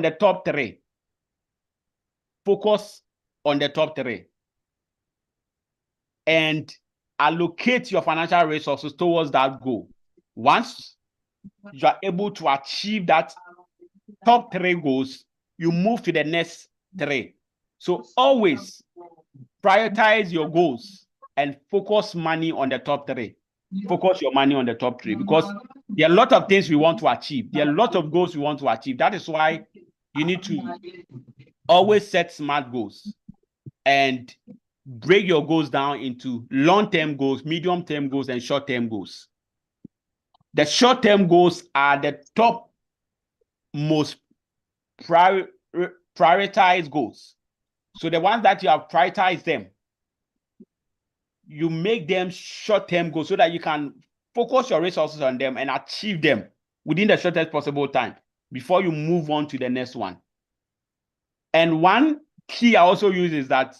the top 3. Focus on the top 3. And allocate your financial resources towards that goal. Once you are able to achieve that top 3 goals, you move to the next 3. So always prioritize your goals and focus money on the top 3. Focus your money on the top 3 because there are a lot of things we want to achieve. There are a lot of goals we want to achieve. That is why you need to always set smart goals and break your goals down into long-term goals, medium-term goals, and short-term goals. The short-term goals are the top most prioritized goals. So the ones that you have prioritized them, you make them short-term goals so that you can focus your resources on them and achieve them within the shortest possible time before you move on to the next one. And one key I also use is that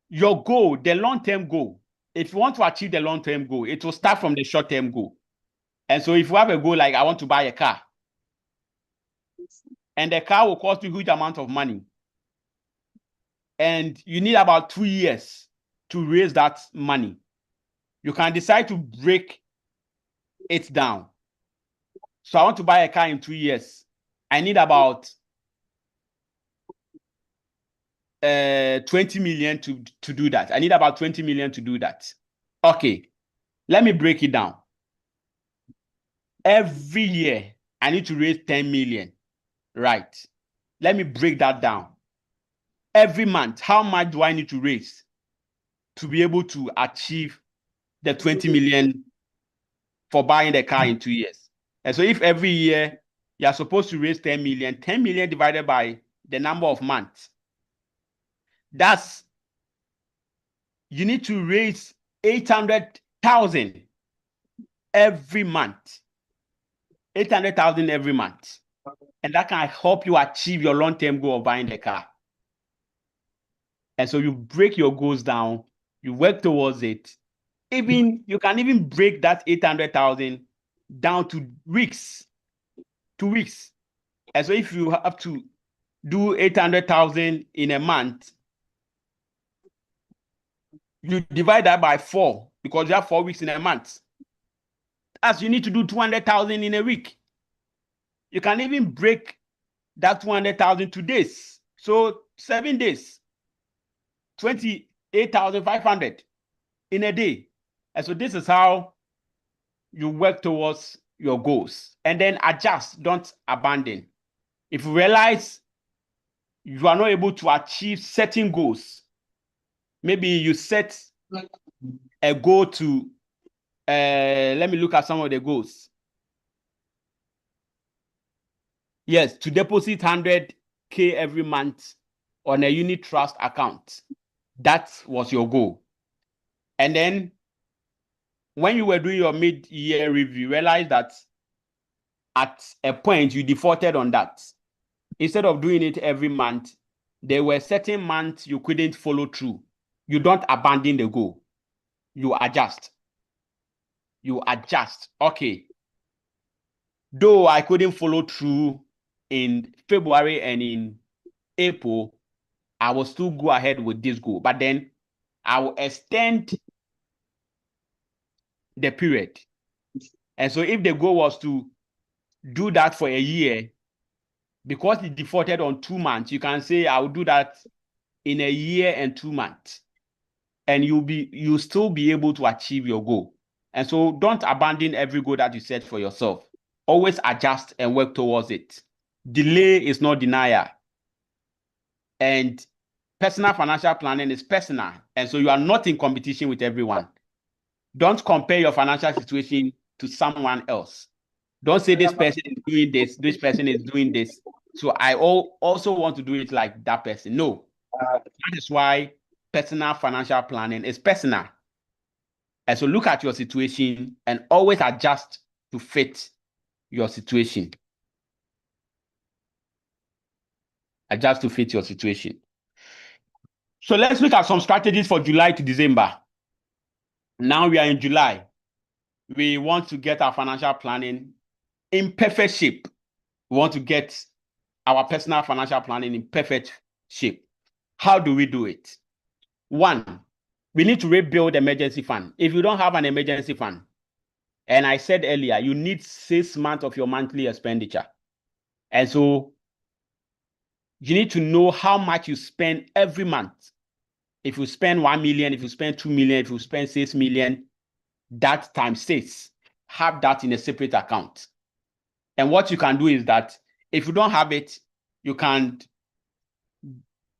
your goal, the long-term goal, if you want to achieve the long-term goal, it will start from the short-term goal. And so if you have a goal like I want to buy a car, and the car will cost you a huge amount of money, and you need about 2 years to raise that money, you can decide to break it down. So I want to buy a car in 2 years. I need about 20 million to do that. I need about 20 million to do that. Okay, let me break it down. Every year, I need to raise 10 million. Right. Let me break that down. Every month, how much do I need to raise to be able to achieve the 20 million for buying the car in 2 years? And so if every year you are supposed to raise 10 million, 10 million divided by the number of months, that's, you need to raise 800,000 every month. 800,000 every month. And that can help you achieve your long-term goal of buying the car. And so you break your goals down, you work towards it. Even you can even break that 800,000 down to weeks, 2 weeks. And so if you have to do 800,000 in a month, you divide that by 4 because you have 4 weeks in a month. As you need to do 200,000 in a week. You can even break that 200,000 to days. So 7 days, 28,500 in a day. And so this is how you work towards your goals. And then adjust, don't abandon. If you realize you are not able to achieve certain goals, maybe you set a goal to, let me look at some of the goals. Yes, to deposit 100K every month on a unit trust account. That was your goal. And then when you were doing your mid-year review, you realized that at a point you defaulted on that. Instead of doing it every month, there were certain months you couldn't follow through. You don't abandon the goal. You adjust. You adjust. Okay. Though I couldn't follow through in February and in April, I will still go ahead with this goal. But then I will extend the period. And so if the goal was to do that for a year, because it defaulted on 2 months, you can say I will do that in a year and 2 months. And you'll still be able to achieve your goal. And so don't abandon every goal that you set for yourself. Always adjust and work towards it. Delay is not denial. And personal financial planning is personal. And so you are not in competition with everyone. Don't compare your financial situation to someone else. Don't say this person is doing this person is doing this. So I also want to do it like that person. No. That is why personal financial planning is personal. And so look at your situation and always adjust to fit your situation. Adjust to fit your situation. So let's look at some strategies for July to December. Now we are in July. We want to get our financial planning in perfect shape. We want to get our personal financial planning in perfect shape. How do we do it? One, we need to rebuild emergency fund. If you don't have an emergency fund, and I said earlier, you need 6 months of your monthly expenditure. And so you need to know how much you spend every month. If you spend 1 million, if you spend 2 million, if you spend 6 million, that times 6, have that in a separate account. And what you can do is that if you don't have it, you can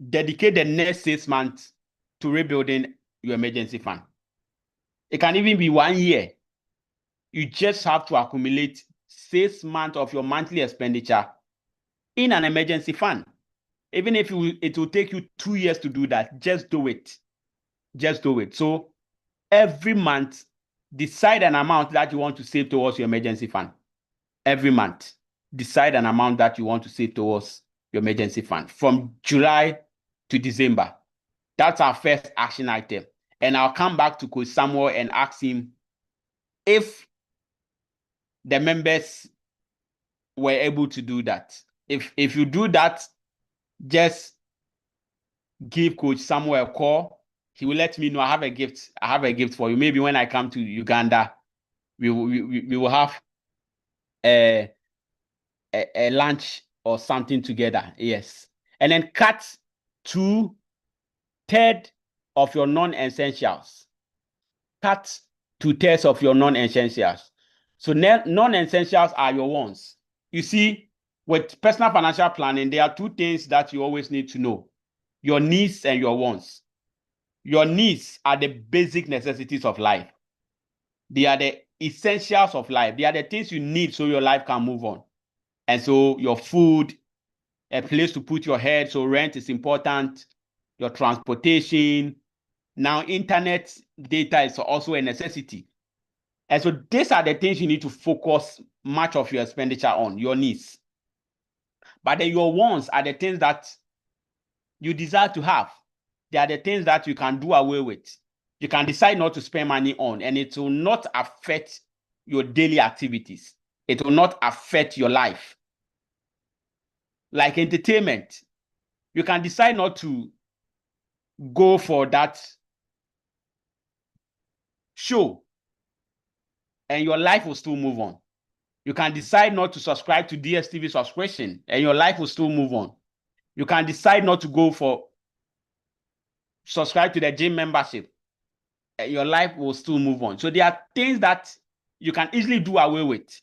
dedicate the next 6 months to rebuilding your emergency fund. It can even be 1 year. You just have to accumulate 6 months of your monthly expenditure in an emergency fund. Even if it will take you 2 years to do that, just do it. Just do it. So every month, decide an amount that you want to save towards your emergency fund. Every month, decide an amount that you want to save towards your emergency fund from July to December. That's our first action item. And I'll come back to Coach Samuel and ask him if the members were able to do that. If you do that, just give Coach Samuel a call. He will let me know. I have a gift for you. Maybe when I come to Uganda, we will have a lunch or something together. Yes. And then cut 2/3 of your non-essentials. Cut 2/3 of your non-essentials. So non-essentials are your wants. You see, with personal financial planning, there are 2 things that you always need to know: your needs and your wants. Your needs are the basic necessities of life. They are the essentials of life. They are the things you need so your life can move on. And so your food, a place to put your head, so rent is important, your transportation. Now, internet data is also a necessity. And so these are the things you need to focus much of your expenditure on, your needs. But then your wants are the things that you desire to have. They are the things that you can do away with. You can decide not to spend money on, and it will not affect your daily activities. It will not affect your life. Like entertainment, you can decide not to go for that show, and your life will still move on. You can decide not to subscribe to DSTV subscription, and your life will still move on. You can decide not to subscribe to the gym membership, and your life will still move on. So there are things that you can easily do away with.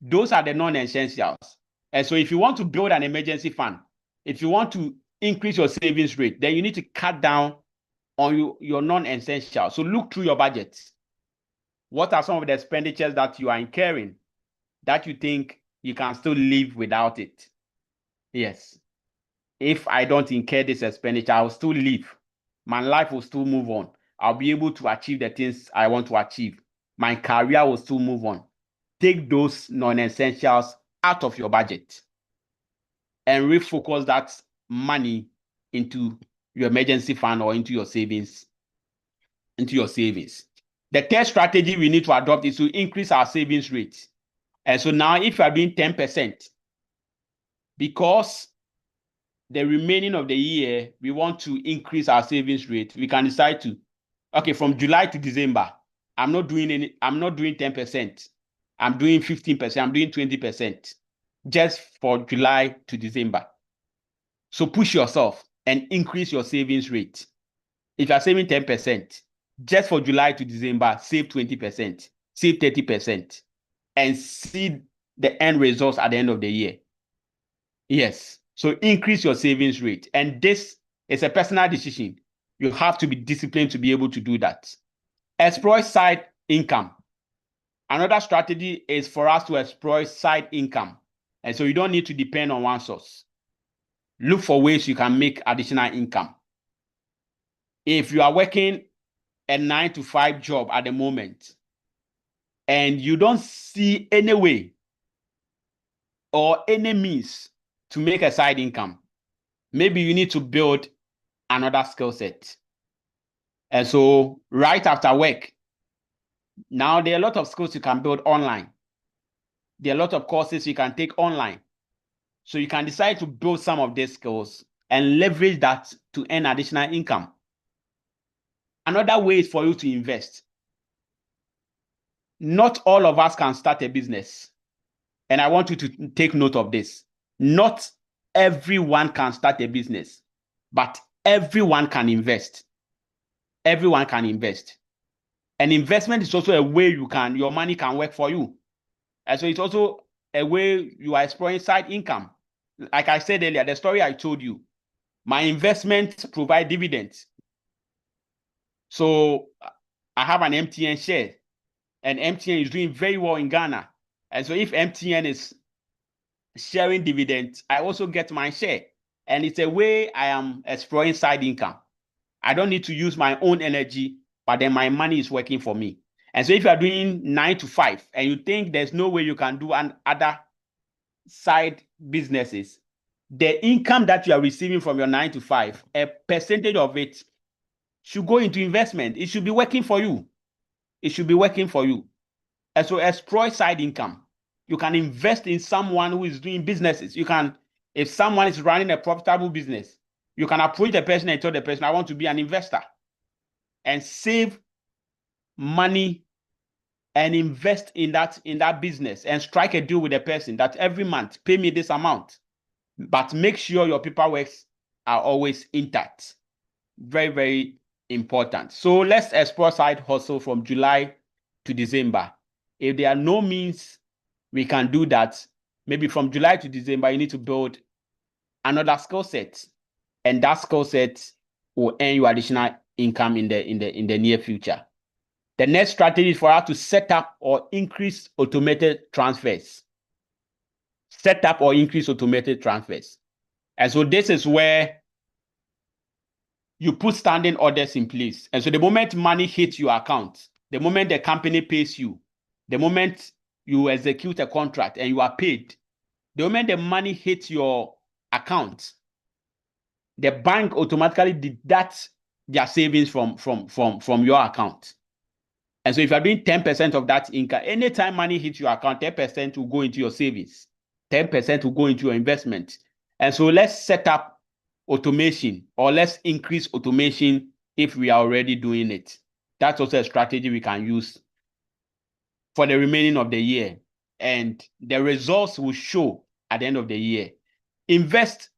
Those are the non-essentials. And so if you want to build an emergency fund, if you want to increase your savings rate, then you need to cut down on your non-essentials. So look through your budget. What are some of the expenditures that you are incurring that you think you can still live without it? Yes. If I don't incur this expenditure, I'll still live. My life will still move on. I'll be able to achieve the things I want to achieve. My career will still move on. Take those non-essentials out of your budget and refocus that money into your emergency fund or into your savings. The third strategy we need to adopt is to increase our savings rate. And so now if you are doing 10%, because the remaining of the year, we want to increase our savings rate, we can decide to, okay, from July to December, I'm not doing 10%. I'm doing 15%. I'm doing 20% just for July to December. So push yourself and increase your savings rate. If you're saving 10%, just for July to December, save 20%, save 30%, and see the end results at the end of the year. Yes. So increase your savings rate. And this is a personal decision. You have to be disciplined to be able to do that. Exploit side income. Another strategy is for us to exploit side income. And so you don't need to depend on one source. Look for ways you can make additional income. If you are working a 9-to-5 job at the moment and you don't see any way or any means to make a side income, maybe you need to build another skill set. And so right after work, now there are a lot of skills you can build online. There are a lot of courses you can take online. So you can decide to build some of these skills and leverage that to earn additional income. Another way is for you to invest. Not all of us can start a business. And I want you to take note of this. Not everyone can start a business, but everyone can invest. Everyone can invest. And investment is also a way your money can work for you. And so it's also a way you are exploring side income. Like I said earlier, the story I told you, my investments provide dividends. So I have an MTN share, and MTN is doing very well in Ghana. And so if MTN is sharing dividends, I also get my share. And it's a way I am exploring side income. I don't need to use my own energy, but then my money is working for me. And so if you are doing 9 to 5 and you think there's no way you can do other side businesses, the income that you are receiving from your 9 to 5, a percentage of it should go into investment. It should be working for you. It should be working for you. And so explore side income. You can invest in someone who is doing businesses. You can, if someone is running a profitable business, you can approach the person and tell the person, I want to be an investor, and save money and invest in that business, and strike a deal with the person that every month pay me this amount, but make sure your paperwork are always intact. Very, very important. So let's explore side hustle from July to December. If there are no means we can do that, maybe from July to December, you need to build another skill set, and that skill set will earn you additional income in the near future. The next strategy is for us to set up or increase automated transfers. Set up or increase automated transfers. And so this is where you put standing orders in place. And so the moment money hits your account, the moment the company pays you, the moment you execute a contract and you are paid, the moment the money hits your account, the bank automatically deducts their savings from your account. And so if you're doing 10% of that income, anytime money hits your account, 10% will go into your savings, 10% will go into your investment. And so let's set up automation, or let's increase automation if we are already doing it. That's also a strategy we can use for the remaining of the year. And the results will show at the end of the year. Invest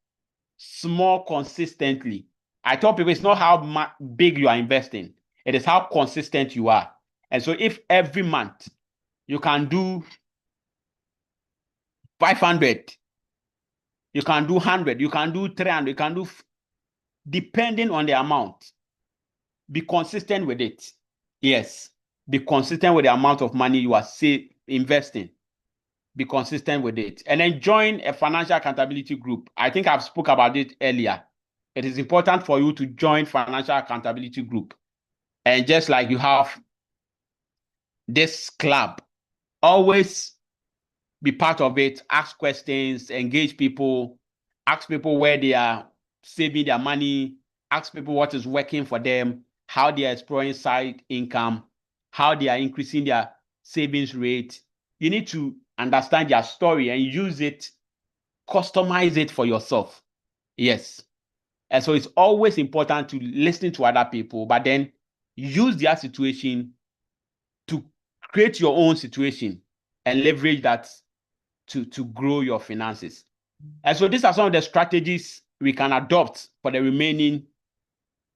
small consistently. I tell people it's not how big you are investing, it is how consistent you are. And so if every month you can do 500, you can do 100, you can do 300, you can do, depending on the amount, be consistent with it. Yes, be consistent with the amount of money you are investing. Be consistent with it. And then join a financial accountability group. I think I've spoke about it earlier. It is important for you to join financial accountability group. And just like you have this club, always be part of it. Ask questions, engage people, ask people where they are saving their money, ask people what is working for them, how they are exploring side income, how they are increasing their savings rate. You need to understand their story and use it, customize it for yourself. Yes. And so it's always important to listen to other people, but then use their situation to create your own situation and leverage that to grow your finances. And so these are some of the strategies we can adopt for the remaining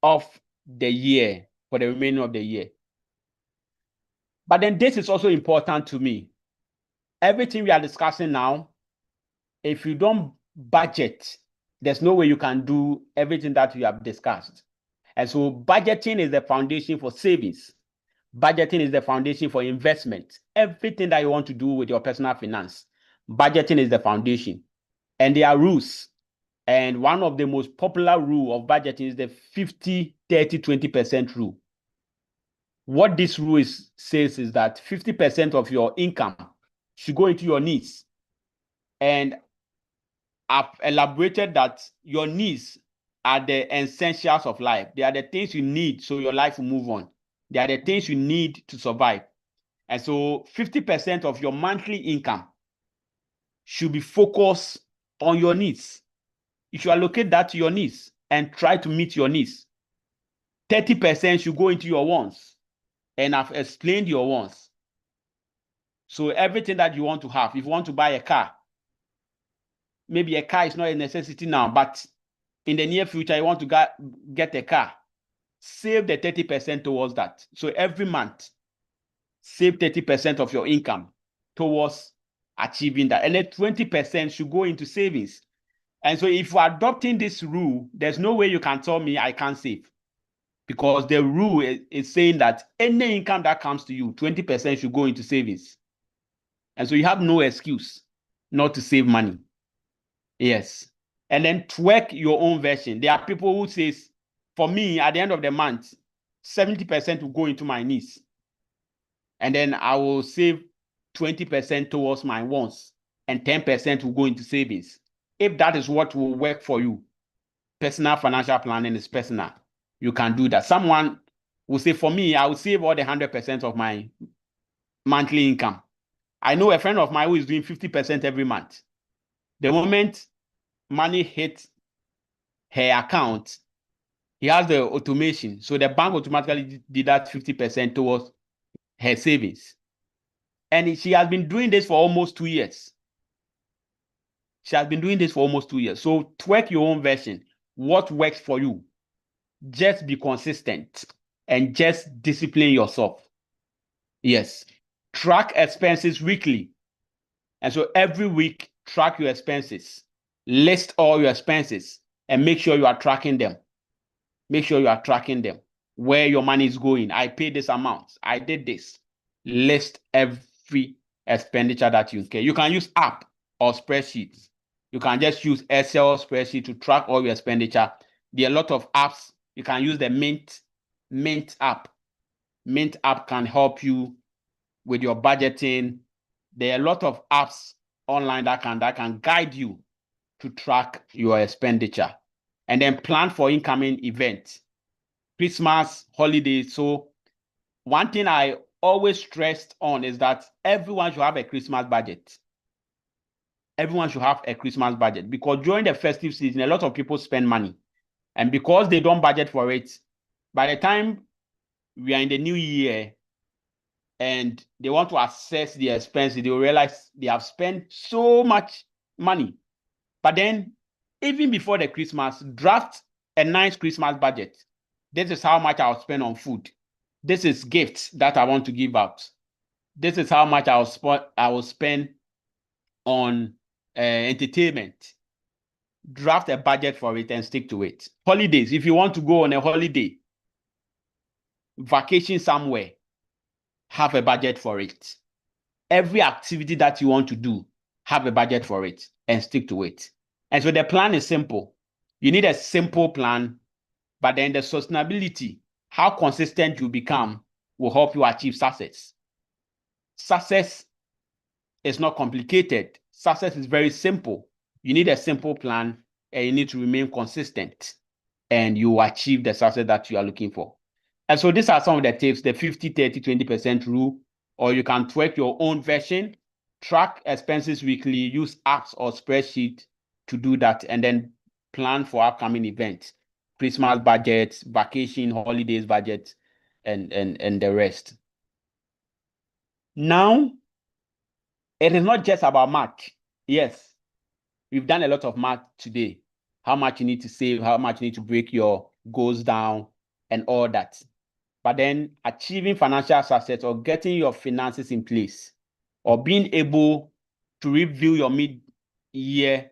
of the year, for the remaining of the year. But then this is also important to me. Everything we are discussing now, if you don't budget, there's no way you can do everything that we have discussed. And so budgeting is the foundation for savings. Budgeting is the foundation for investment. Everything that you want to do with your personal finance, budgeting is the foundation. And there are rules. And one of the most popular rule of budgeting is the 50, 30, 20% rule. What this rule says is that 50% of your income should go into your needs. And I've elaborated that your needs are the essentials of life. They are the things you need so your life will move on. They are the things you need to survive. And so 50% of your monthly income should be focused on your needs. You should allocate that to your needs and try to meet your needs. 30% should go into your wants, and I've explained your wants. So everything that you want to have, if you want to buy a car, maybe a car is not a necessity now, but in the near future, you want to get a car, save the 30% towards that. So every month, save 30% of your income towards achieving that. And then 20% should go into savings. And so if you're adopting this rule, there's no way you can tell me I can't save. Because the rule is saying that any income that comes to you, 20% should go into savings. And so you have no excuse not to save money. Yes. And then twerk your own version. There are people who says, for me, at the end of the month, 70% will go into my needs. And then I will save 20% towards my wants, and 10% will go into savings. If that is what will work for you, personal financial planning is personal. You can do that. Someone will say, for me, I will save all the 100% of my monthly income. I know a friend of mine who is doing 50% every month. The moment money hits her account, he has the automation. So the bank automatically deducts 50% towards her savings. And she has been doing this for almost 2 years. She has been doing this for almost 2 years. So twerk your own version. What works for you? Just be consistent and just discipline yourself. Yes. Track expenses weekly. And so every week, track your expenses. List all your expenses and make sure you are tracking them. Make sure you are tracking them. Where your money is going. I paid this amount. I did this. List every expenditure that you incur. You can use app or spreadsheets. You can just use Excel spreadsheet to track all your expenditure. There are a lot of apps. You can use the Mint app. Mint app can help you with your budgeting. There are a lot of apps online that can guide you to track your expenditure. And then plan for incoming events. Christmas, holidays. So one thing I always stressed on is that everyone should have a Christmas budget. Everyone should have a Christmas budget, because during the festive season, a lot of people spend money. And because they don't budget for it, by the time we are in the new year and they want to assess the expenses, they will realize they have spent so much money. But then, even before the Christmas, draft a nice Christmas budget. This is how much I'll spend on food. This is gifts that I want to give out. This is how much I will spend on entertainment. Draft a budget for it and stick to it. Holidays, if you want to go on a holiday, vacation somewhere, have a budget for it. Every activity that you want to do, have a budget for it and stick to it. And so the plan is simple. You need a simple plan, but then the sustainability, how consistent you become, will help you achieve success. Success is not complicated. Success is very simple. You need a simple plan and you need to remain consistent, and you achieve the success that you are looking for. And so these are some of the tips, the 50, 30, 20% rule, or you can twerk your own version, track expenses weekly, use apps or spreadsheet to do that, and then plan for upcoming events, Christmas budgets, vacation, holidays budgets, and the rest. Now, it is not just about math. Yes, we've done a lot of math today. How much you need to save, how much you need to break your goals down, and all that. But then achieving financial success, or getting your finances in place, or being able to review your mid-year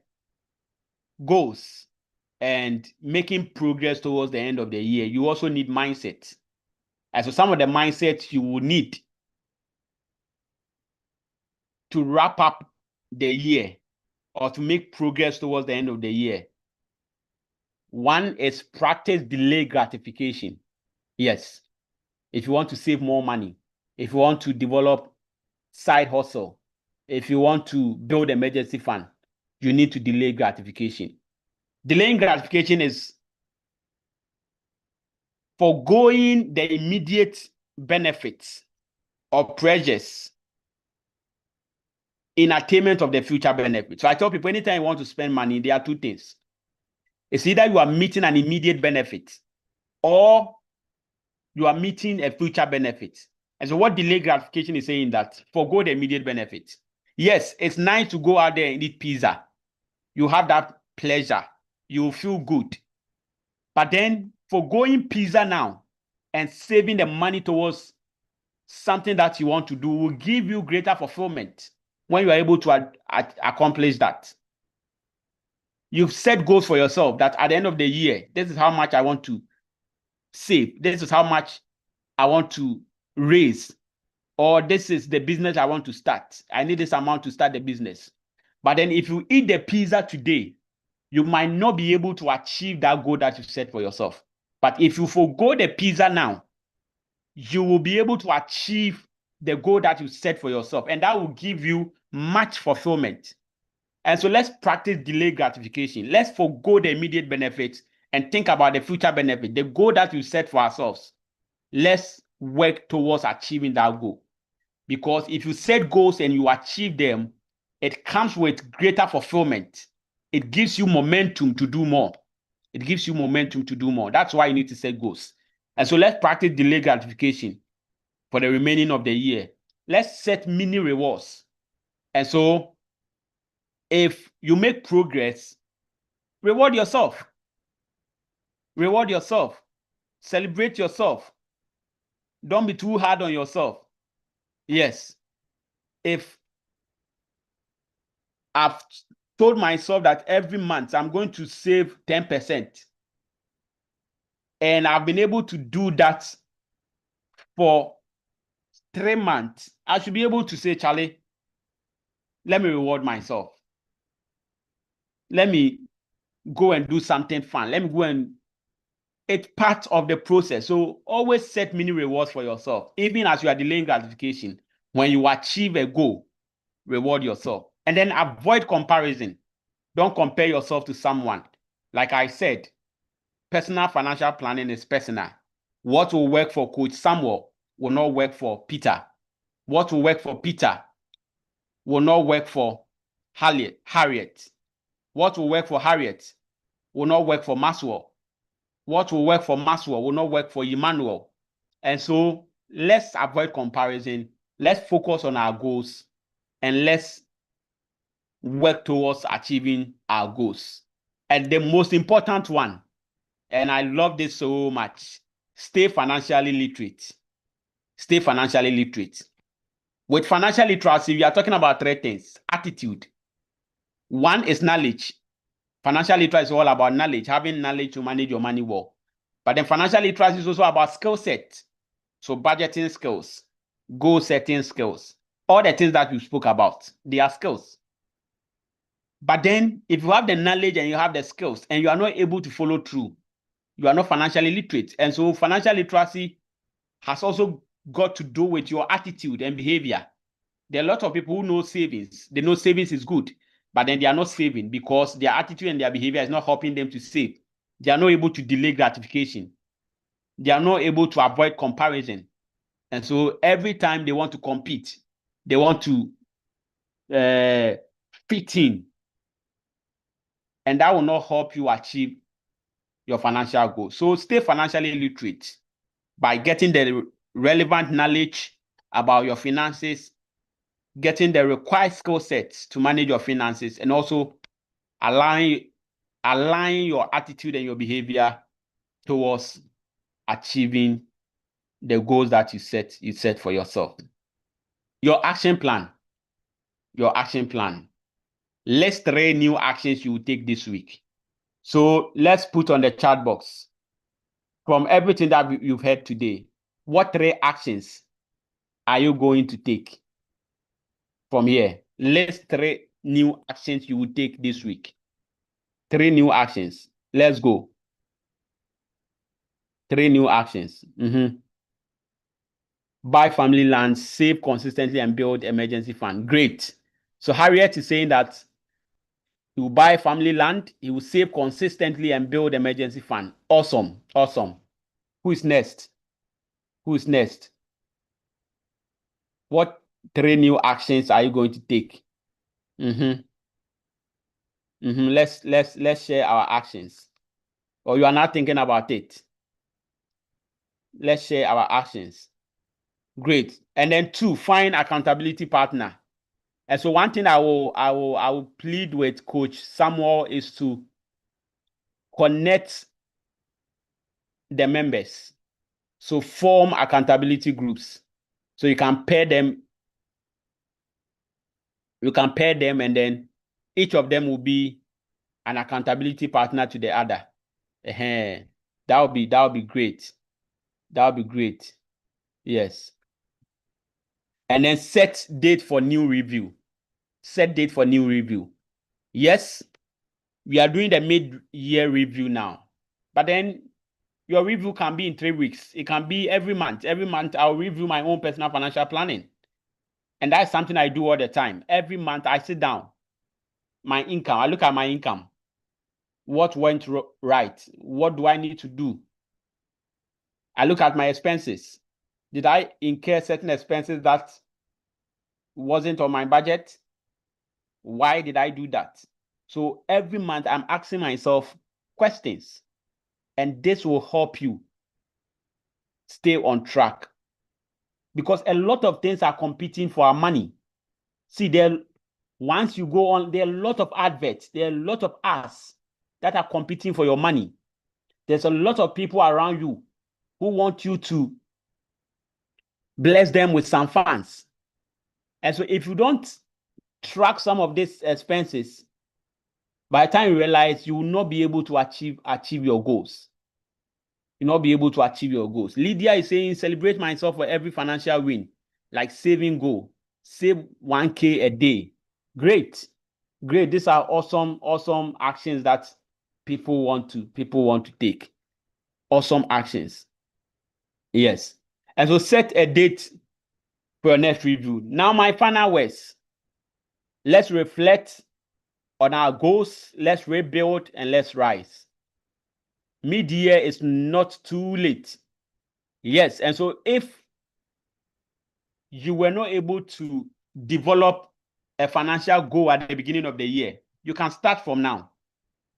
goals and making progress towards the end of the year, you also need mindset. And so some of the mindsets you will need to wrap up the year or to make progress towards the end of the year. One is practice delayed gratification. Yes. If you want to save more money, if you want to develop side hustle, if you want to build emergency fund, you need to delay gratification. Delaying gratification is foregoing the immediate benefits or pleasures in attainment of the future benefit. So I tell people, anytime you want to spend money, there are two things. It's either you are meeting an immediate benefit or you are meeting a future benefit. And so what delayed gratification is saying that forgo the immediate benefit. Yes, it's nice to go out there and eat pizza. You have that pleasure. You feel good. But then forgoing pizza now and saving the money towards something that you want to do will give you greater fulfillment when you are able to accomplish that. You've set goals for yourself that at the end of the year, this is how much I want to save. This is how much I want to raise. Or this is the business I want to start. I need this amount to start the business. But then if you eat the pizza today, you might not be able to achieve that goal that you set for yourself. But if you forgo the pizza now, you will be able to achieve the goal that you set for yourself. And that will give you much fulfillment. And so let's practice delayed gratification. Let's forgo the immediate benefits and think about the future benefit, the goal that we set for ourselves. Let's work towards achieving that goal. Because if you set goals and you achieve them, it comes with greater fulfillment. It gives you momentum to do more. It gives you momentum to do more. That's why you need to set goals. And so let's practice delayed gratification for the remaining of the year. Let's set mini rewards. And so if you make progress, reward yourself. Reward yourself. Celebrate yourself. Don't be too hard on yourself. Yes. If I've told myself that every month I'm going to save 10%, and I've been able to do that for 3 months, I should be able to say, Charlie, let me reward myself. Let me go and do something fun. Let me go and it's part of the process. So always set mini rewards for yourself. Even as you are delaying gratification, when you achieve a goal, reward yourself. And then avoid comparison. Don't compare yourself to someone. Like I said, personal financial planning is personal. What will work for Coach Samuel will not work for Peter. What will work for Peter will not work for Harriet. What will work for Harriet will not work for Maxwell. What will work for Maxwell will not work for Emmanuel. And so let's avoid comparison. Let's focus on our goals and let's work towards achieving our goals. And the most important one, and I love this so much, stay financially literate. Stay financially literate. With financial literacy, we are talking about 3 things. Attitude. 1 is knowledge. Financial literacy is all about knowledge, having knowledge to manage your money well. But then financial literacy is also about skill set. So budgeting skills, goal setting skills, all the things that you spoke about, they are skills. But then if you have the knowledge and you have the skills and you are not able to follow through, you are not financially literate. And so financial literacy has also got to do with your attitude and behavior. There are a lot of people who know savings. They know savings is good, but then they are not saving because their attitude and their behavior is not helping them to save. They are not able to delay gratification. They are not able to avoid comparison. And so every time they want to compete, they want to fit in. And that will not help you achieve your financial goals. So stay financially literate by getting the relevant knowledge about your finances, getting the required skill sets to manage your finances, and also aligning your attitude and your behavior towards achieving the goals that you set for yourself. Your action plan. Let's 3 new actions you will take this week. So let's put on the chat box from everything that you've heard today. What 3 actions are you going to take from here? Let's 3 new actions you will take this week. 3 new actions. Let's go. 3 new actions. Buy family land, save consistently, and build emergency fund. Great. So Harriet is saying that he will buy family land, he will save consistently, and build emergency fund. Awesome. Awesome. Who is next? Who is next? What 3 new actions are you going to take? Let's share our actions. Or you are not thinking about it. Let's share our actions. Great. And then 2, find accountability partner. And so one thing I will plead with Coach Samuel is to connect the members. So form accountability groups. So you can pair them. You can pair them, and then each of them will be an accountability partner to the other. That would be great. That would be great. Yes. And then set date for new review. Set date for new review. Yes, we are doing the mid-year review now, but then your review can be in 3 weeks. It can be every month. Every month, I'll review my own personal financial planning. And that's something I do all the time. Every month, I sit down. My income, I look at my income. What went right? What do I need to do? I look at my expenses. Did I incur certain expenses that wasn't on my budget? Why did I do that? So every month, I'm asking myself questions. And this will help you stay on track, because a lot of things are competing for our money. See, once you go on, there are a lot of adverts, there are a lot of ads that are competing for your money. There's a lot of people around you who want you to bless them with some funds. And so if you don't track some of these expenses, by the time you realize, you will not be able to achieve your goals. You'll not be able to achieve your goals. Lydia is saying, celebrate myself for every financial win, like saving goal. Save 1K a day. Great. Great. These are awesome actions that people want to take. Awesome actions. Yes. And so set a date for your next review. Now, my final words. Let's reflect on our goals. Let's rebuild and let's rise. Mid-year is not too late. Yes. And so if you were not able to develop a financial goal at the beginning of the year, you can start from now.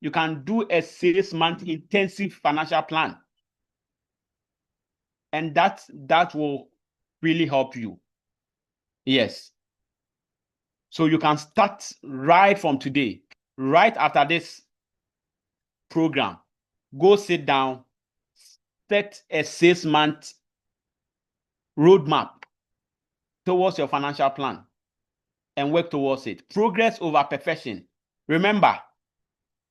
You can do a 6-month intensive financial plan. And that will really help you. Yes. So you can start right from today, right after this program. Go sit down, set a 6-month roadmap towards your financial plan and work towards it. Progress over perfection. Remember,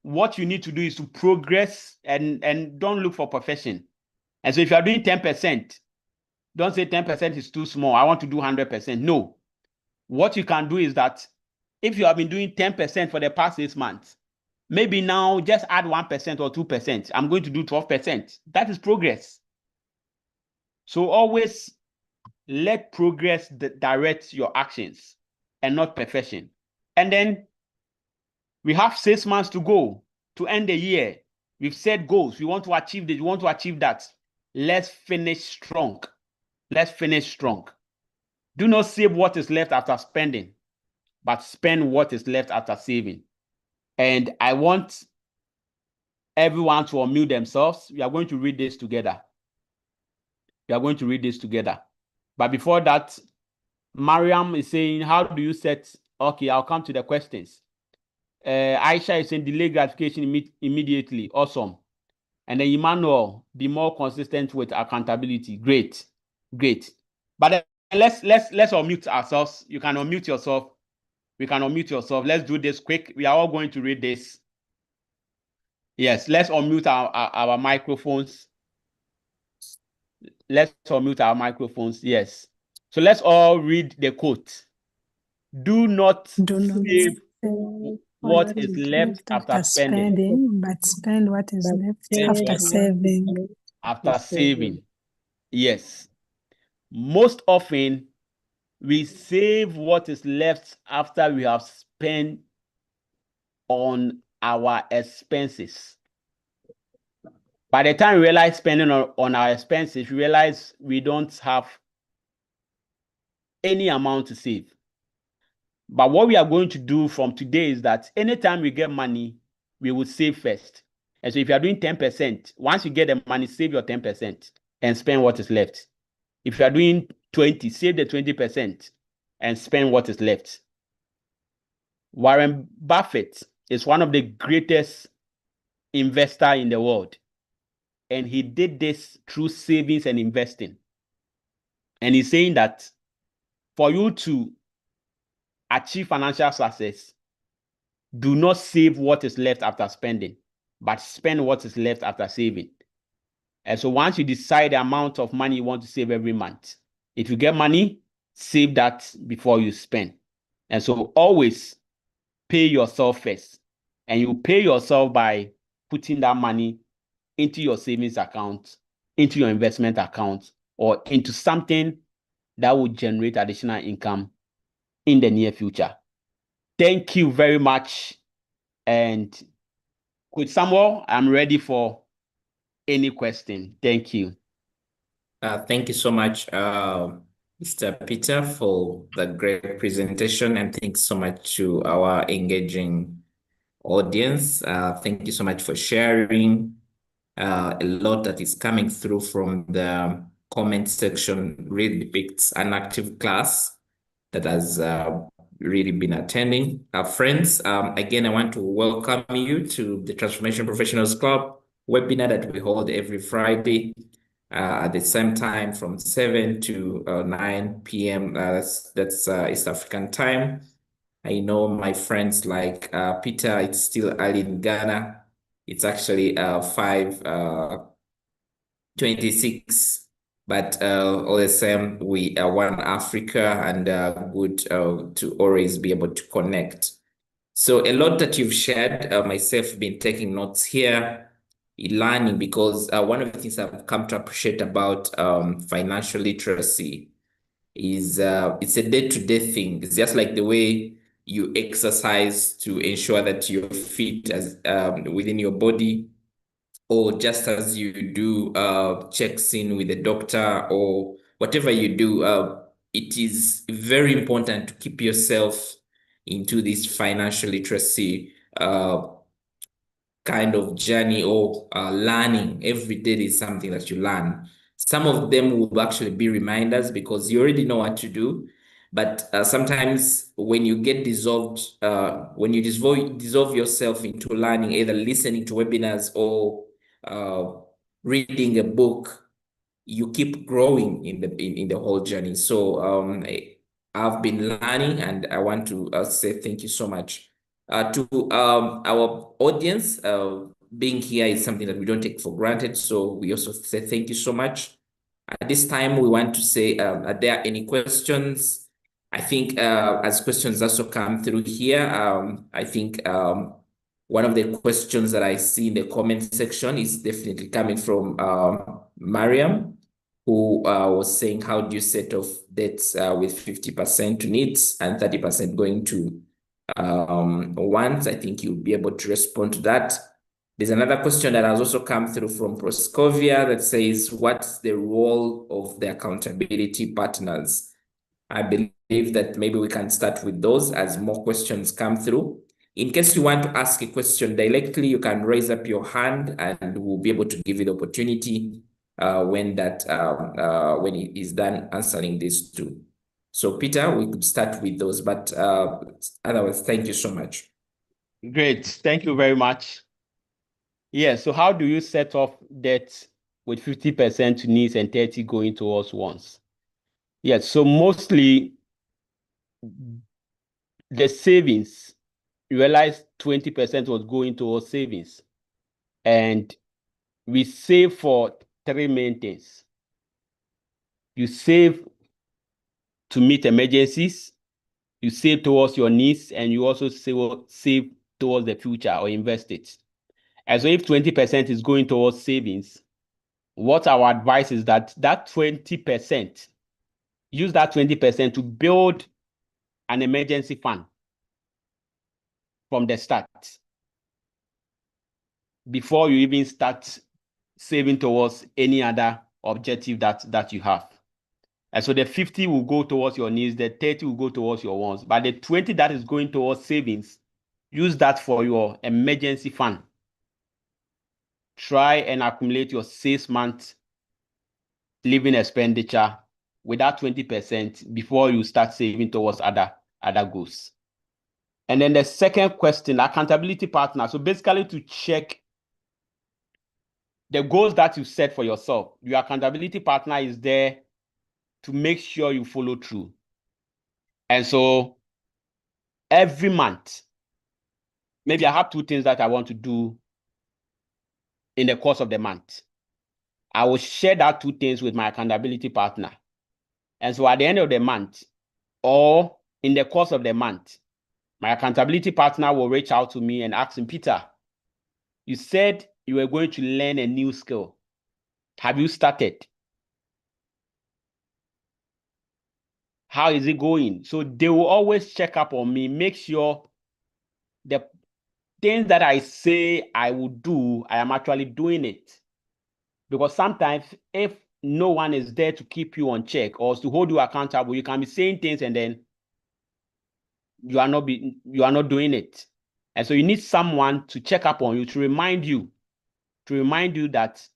what you need to do is to progress and don't look for perfection. And so if you are doing 10%, don't say 10% is too small. I want to do 100%. No. What you can do is that if you have been doing 10% for the past 6 months, maybe now just add 1% or 2%. I'm going to do 12%. That is progress. So always let progress direct your actions and not perfection. And then we have 6 months to go to end the year. We've set goals. We want to achieve this. We want to achieve that. Let's finish strong. Let's finish strong. Do not save what is left after spending, but spend what is left after saving. And I want everyone to unmute themselves. We are going to read this together. We are going to read this together. But before that, Mariam is saying, how do you set? Okay, I'll come to the questions. Aisha is saying, delay gratification immediately. Awesome. And then Emmanuel, be more consistent with accountability. Great. Great. But let's unmute ourselves. You can unmute yourself. We can unmute yourself. Let's do this quick. We are all going to read this. Yes, let's unmute our microphones. Let's unmute our microphones. Yes. So let's all read the quote. Do not save what is left after spending, but spend what is left after saving. After saving. Yes. Most often, we save what is left after we have spent on our expenses. By the time we realize spending on our expenses, we realize we don't have any amount to save. But what we are going to do from today is that anytime we get money, we will save first. And so if you are doing 10%, once you get the money, save your 10% and spend what is left. If you are doing 20, save the 20% and spend what is left. Warren Buffett is one of the greatest investors in the world. And he did this through savings and investing. And he's saying that for you to achieve financial success, do not save what is left after spending, but spend what is left after saving. And so once you decide the amount of money you want to save every month, if you get money, save that before you spend. And so always pay yourself first. And you pay yourself by putting that money into your savings account, into your investment account, or into something that will generate additional income in the near future. Thank you very much. And with Samuel, I'm ready for any question. Thank you. Thank you so much, Mr. Peter, for the great presentation, and thanks so much to our engaging audience. Thank you so much for sharing a lot that is coming through from the comment section. Really depicts an active class that has really been attending. Friends, again, I want to welcome you to the Transformational Professionals Club webinar that we hold every Friday at the same time from 7 to 9 p.m. That's East African time. I know my friends like Peter, it's still early in Ghana. It's actually 5:26, but all the same, we are one Africa, and good to always be able to connect. So a lot that you've shared, myself been taking notes here, learning, because one of the things I've come to appreciate about financial literacy is it's a day-to-day thing. It's just like the way you exercise to ensure that you're fit as within your body, or just as you do checks in with the doctor, or whatever you do, it is very important to keep yourself into this financial literacy kind of journey, or learning. Every day is something that you learn. Some of them will actually be reminders because you already know what to do. But sometimes when you get dissolved, when you dissolve yourself into learning, either listening to webinars or reading a book, you keep growing in the whole journey. So I've been learning, and I want to say thank you so much to our audience. Being here is something that we don't take for granted. So we also say thank you so much. At this time, we want to say, are there any questions? I think as questions also come through here, I think one of the questions that I see in the comment section is definitely coming from Mariam, who was saying, how do you set off debts with 50% to needs and 30% going to wants? I think you'll be able to respond to that. There's another question that has also come through from Proscovia that says, what's the role of the accountability partners? I believe that maybe we can start with those as more questions come through. In case you want to ask a question directly, you can raise up your hand and we'll be able to give you the opportunity when it is done answering these two. So Peter, we could start with those, but otherwise, thank you so much. Great. Thank you very much. Yeah, so how do you set off debt with 50% to needs and 30 going towards wants? Yeah, so mostly the savings, you realize 20% was going towards savings. And we save for three main things. You save to meet emergencies, you save towards your needs, and you also save towards the future or invest it. And so if 20% is going towards savings, what our advice is that 20%, use that 20% to build an emergency fund from the start before you even start saving towards any other objective that you have. And so the 50 will go towards your needs, the 30 will go towards your wants. But the 20 that is going towards savings, use that for your emergency fund. Try and accumulate your 6-month living expenditure with that 20% before you start saving towards other goals. And then the second question, accountability partner. So basically to check the goals that you set for yourself. Your accountability partner is there to make sure you follow through. And so every month, maybe I have 2 things that I want to do in the course of the month. I will share that 2 things with my accountability partner. And so at the end of the month, or in the course of the month, my accountability partner will reach out to me and ask him, Peter, you said you were going to learn a new skill. Have you started? How is it going? So they will always check up on me, make sure the things that I say I will do, I am actually doing it. Because sometimes if no one is there to keep you on check or to hold you accountable, you can be saying things and then you are not doing it. And so you need someone to check up on you, to remind you that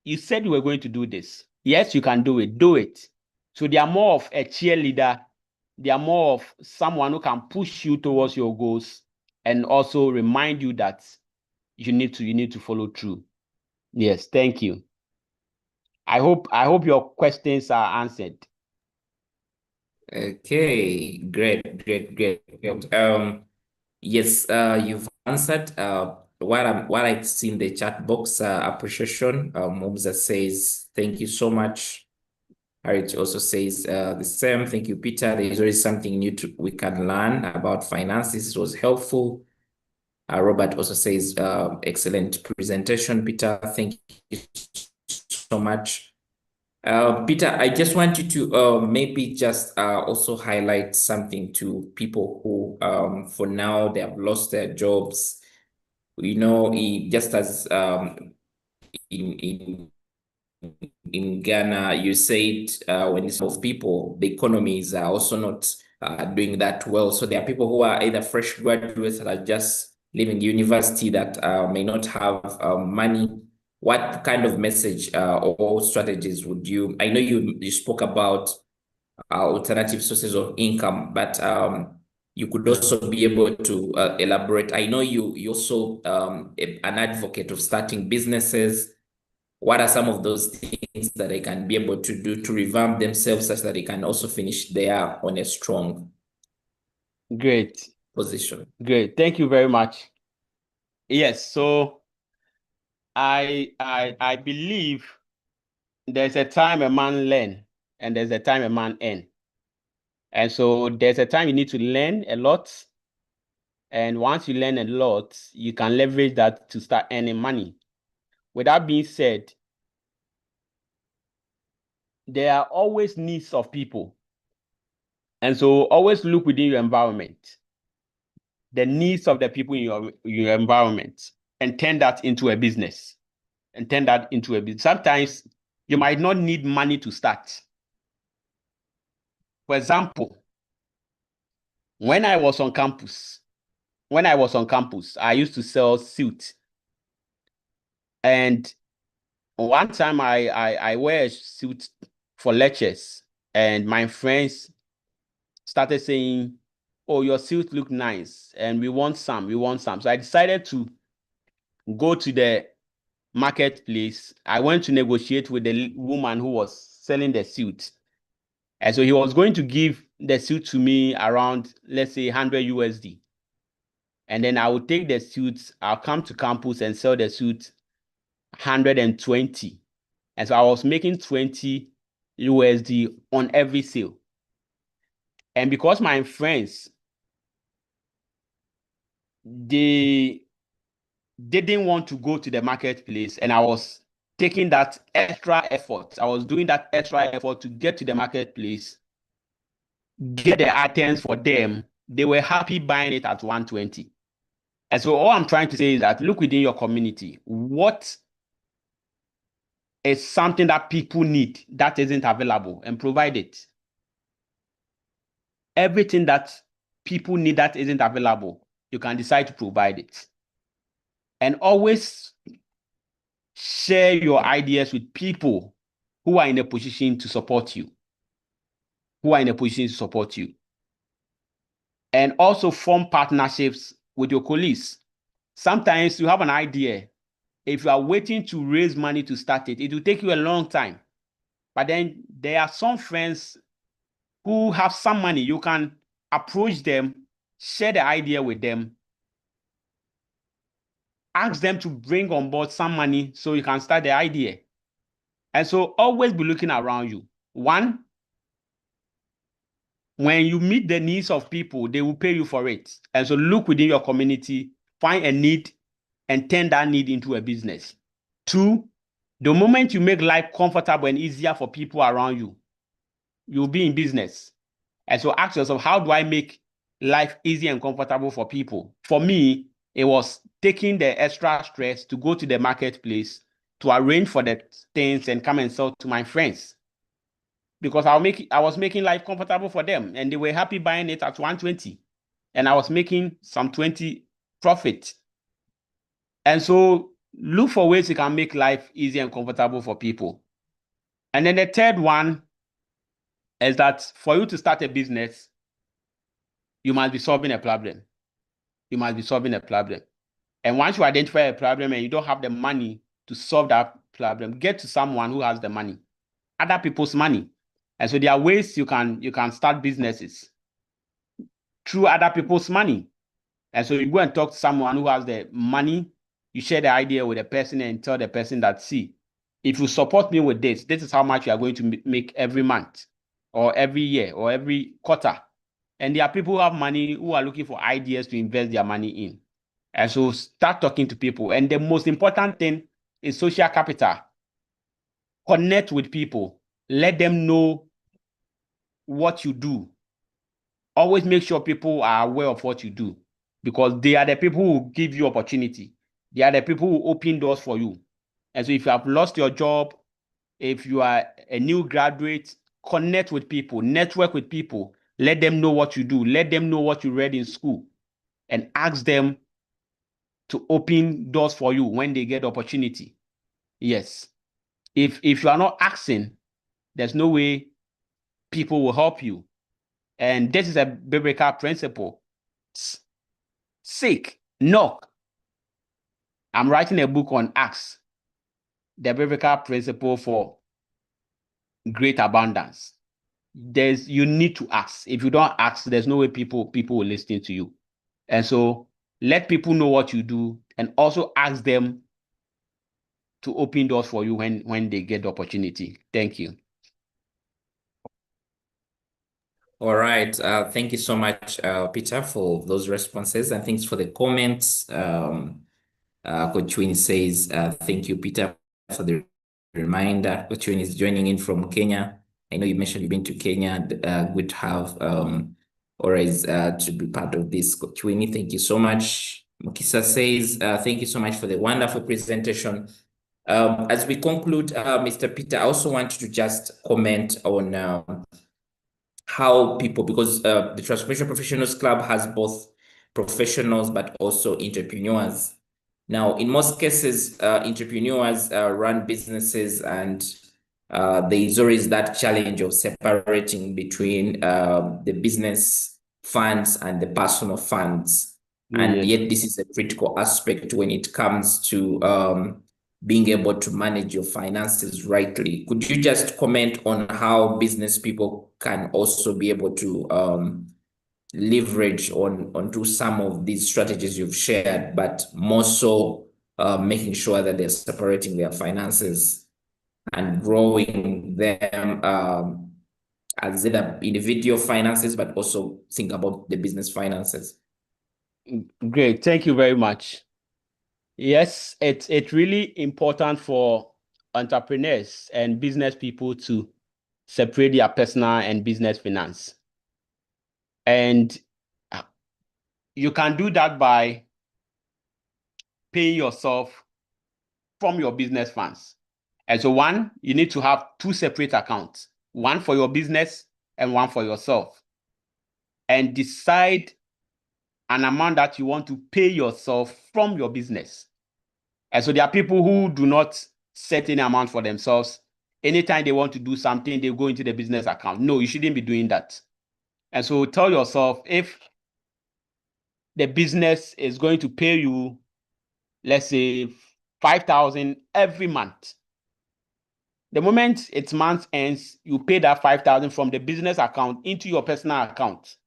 you said you were going to do this. Yes, you can do it. Do it. So they are more of a cheerleader. They are more of someone who can push you towards your goals and also remind you that you need to follow through. Yes, thank you. I hope your questions are answered. Okay, great. Yes, you've answered. What I see in the chat box, appreciation. Mumza says, thank you so much. Harriet also says the same. Thank you, Peter. There is always something new we can learn about finances. It was helpful. Robert also says, excellent presentation, Peter. Thank you so much. Peter, I just want you to maybe just also highlight something to people who, for now, they have lost their jobs. You know, just as in Ghana, you said when it's of people, the economies are also not doing that well. So there are people who are either fresh graduates that are just leaving university that may not have money. What kind of message or strategies would you? I know you spoke about alternative sources of income, but you could also be able to elaborate. I know you also an advocate of starting businesses. What are some of those things that they can be able to do to revamp themselves such that they can also finish there on a strong position? Great. Thank you very much. Yes, so I believe there's a time a man learn and there's a time a man earn. And so there's a time you need to learn a lot. And once you learn a lot, you can leverage that to start earning money. With that being said, there are always needs of people. And so always look within your environment, the needs of the people in your environment, and turn that into a business. Sometimes you might not need money to start. For example, when I was on campus, I used to sell suits. And one time I wear a suit for lectures, and my friends started saying, oh, your suit look nice, and we want some. So I decided to go to the marketplace. I went to negotiate with the woman who was selling the suit. And so he was going to give the suit to me around, let's say, 100 USD. And then I would take the suits, I'll come to campus and sell the suit 120. And so I was making 20 USD on every sale. And because my friends, they didn't want to go to the marketplace, and I was taking that extra effort. I was doing that extra effort to get to the marketplace, get the items for them. They were happy buying it at 120. And so all I'm trying to say is that look within your community. What is something that people need that isn't available, and provide it. Everything that people need that isn't available, you can decide to provide it. And always share your ideas with people who are in a position to support you. And also form partnerships with your colleagues. Sometimes you have an idea. If you are waiting to raise money to start it, it will take you a long time. But then there are some friends who have some money. You can approach them, share the idea with them, ask them to bring on board some money so you can start the idea. And so always be looking around you. One, when you meet the needs of people, they will pay you for it. And so look within your community, find a need, and turn that need into a business. Two, the moment you make life comfortable and easier for people around you, you'll be in business. And so ask yourself, how do I make life easy and comfortable for people? For me, it was taking the extra stress to go to the marketplace to arrange for the things and come and sell to my friends. Because I was making life comfortable for them, and they were happy buying it at 120. And I was making some 20 profit. And so look for ways you can make life easy and comfortable for people. And then the third one is that for you to start a business, you must be solving a problem. And once you identify a problem and you don't have the money to solve that problem, get to someone who has the money, other people's money. And so there are ways you can start businesses through other people's money. And so you go and talk to someone who has the money, you share the idea with the person and tell the person that, see, if you support me with this, this is how much you are going to make every month or every year or every quarter. And there are people who have money who are looking for ideas to invest their money in. And so start talking to people. And the most important thing is social capital. Connect with people. Let them know what you do. Always make sure people are aware of what you do, because they are the people who give you opportunity. They are the people who open doors for you. And so if you have lost your job, if you are a new graduate, connect with people, network with people. Let them know what you do. Let them know what you read in school, and ask them to open doors for you when they get the opportunity. Yes. If you are not asking, there's no way people will help you. And this is a biblical principle. Seek, knock. I'm writing a book on ask, the biblical principle for great abundance. You need to ask. If you don't ask, there's no way people will listen to you. And so let people know what you do, and also ask them to open doors for you when they get the opportunity. Thank you. All right. Thank you so much, Peter, for those responses, and thanks for the comments. Coach Win says, thank you, Peter, for the reminder. Coach Win is joining in from Kenya. I know you mentioned you've been to Kenya. Good to have always to be part of this. Coach Win, thank you so much. Mukisa says, thank you so much for the wonderful presentation. As we conclude, Mr. Peter, I also want to just comment on how people, because the Transformational Professionals Club has both professionals but also entrepreneurs. Now, in most cases, entrepreneurs run businesses, and there is always that challenge of separating between the business funds and the personal funds. And yet this is a critical aspect when it comes to being able to manage your finances rightly. Could you just comment on how business people can also be able to leverage onto some of these strategies you've shared, but more so making sure that they're separating their finances and growing them as either individual finances, but also think about the business finances? Great. Thank you very much. Yes, it's really important for entrepreneurs and business people to separate their personal and business finance. And you can do that by paying yourself from your business funds. And so one, you need to have two separate accounts, one for your business and one for yourself. And decide an amount that you want to pay yourself from your business. And so there are people who do not set any amount for themselves. Anytime they want to do something, they go into the business account. No, you shouldn't be doing that. And so tell yourself, if the business is going to pay you, let's say 5,000 every month, the moment its month ends, you pay that 5,000 from the business account into your personal account.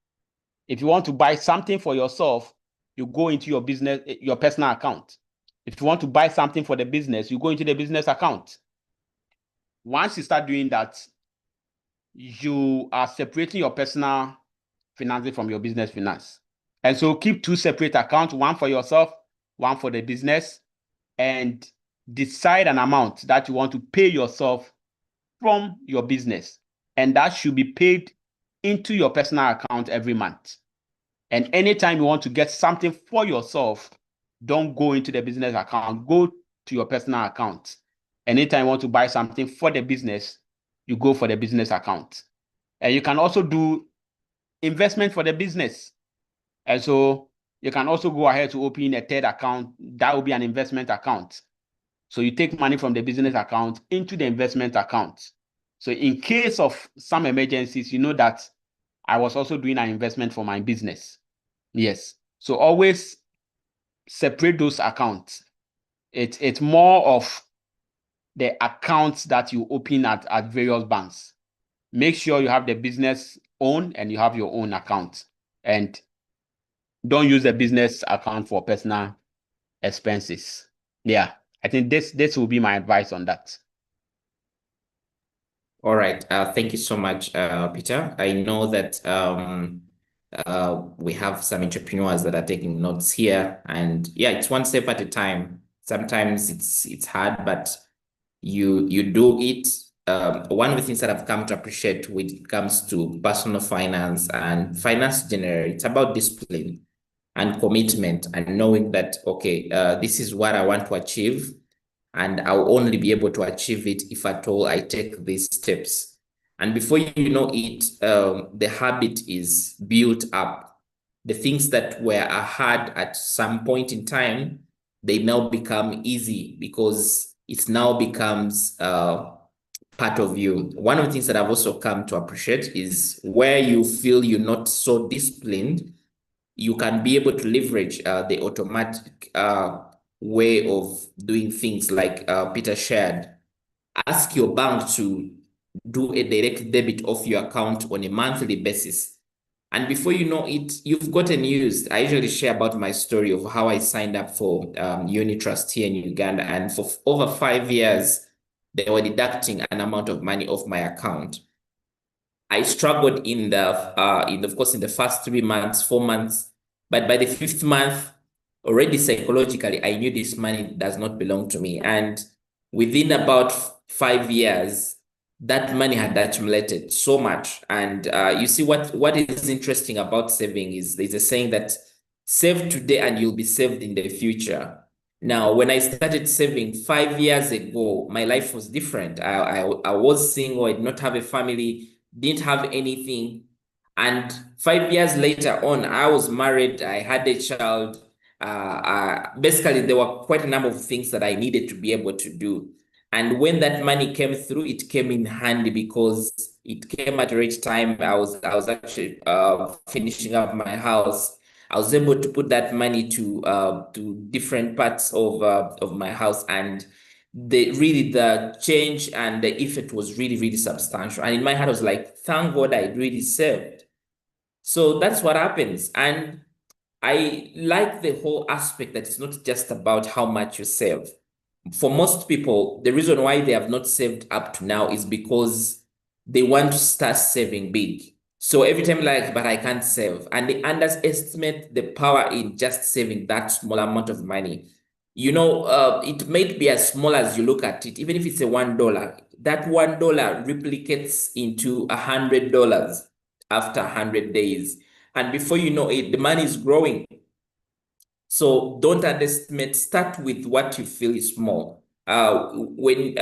If you want to buy something for yourself, you go into your business, your personal account. If you want to buy something for the business, you go into the business account. Once you start doing that, you are separating your personal financing from your business finance. And so keep two separate accounts, one for yourself, one for the business, and decide an amount that you want to pay yourself from your business. And that should be paid into your personal account every month. And anytime you want to get something for yourself, don't go into the business account, go to your personal account. Anytime you want to buy something for the business, you go for the business account. And you can also do investment for the business. And so you can also go ahead to open a third account. That will be an investment account. So you take money from the business account into the investment account. So in case of some emergencies, you know that I was also doing an investment for my business. Yes. So always separate those accounts. It's more of the accounts that you open at various banks. Make sure you have the business own and you have your own account. And don't use the business account for personal expenses. Yeah. I think this will be my advice on that. All right. Thank you so much, Peter. I know that we have some entrepreneurs that are taking notes here, and yeah, it's one step at a time. Sometimes it's hard, but you do it. One of the things that I've come to appreciate when it comes to personal finance and finance generally, it's about discipline and commitment and knowing that, okay, this is what I want to achieve, and I'll only be able to achieve it if at all I take these steps. And before you know it, the habit is built up. The things that were hard at some point in time, they now become easy because it now becomes part of you. One of the things that I've also come to appreciate is where you feel you're not so disciplined, you can be able to leverage the automatic way of doing things like Peter shared. Ask your bank to do a direct debit of your account on a monthly basis. And before you know it, you've gotten used. I usually share about my story of how I signed up for Unitrust here in Uganda. And for over 5 years, they were deducting an amount of money off my account. I struggled of course, in the first 3 months, 4 months, but by the 5th month, already psychologically, I knew this money does not belong to me. And within about 5 years, that money had accumulated so much. And you see what is interesting about saving is there's a saying that save today and you'll be saved in the future. Now, when I started saving 5 years ago, my life was different. I was single, I did not have a family, didn't have anything. And 5 years later on, I was married, I had a child. Basically, there were quite a number of things that I needed to be able to do. And when that money came through, it came in handy because it came at the right time. I was actually finishing up my house. I was able to put that money to different parts of my house, and the change and the effect was really substantial. And in my head, I was like, thank God I really saved. So that's what happens. And I like the whole aspect that it's not just about how much you save. For most people, the reason why they have not saved up to now is because they want to start saving big. So every time, like, but I can't save. And they underestimate the power in just saving that small amount of money. You know, it may be as small as you look at it, even if it's a $1. That $1 replicates into $100 after 100 days. And before you know it, the money is growing. So don't underestimate, start with what you feel is small. when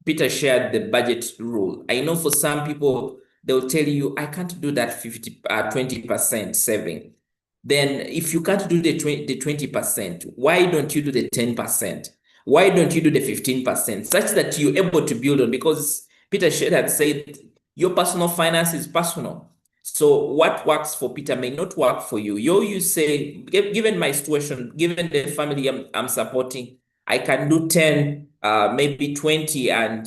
Peter shared the budget rule, I know for some people, they'll tell you, I can't do that 20% saving. Then if you can't do the 20%, why don't you do the 10%? Why don't you do the 15%? Such that you're able to build on, because Peter had said your personal finance is personal. So what works for Peter may not work for you. You say, given my situation, given the family I'm supporting, I can do 10, maybe 20, and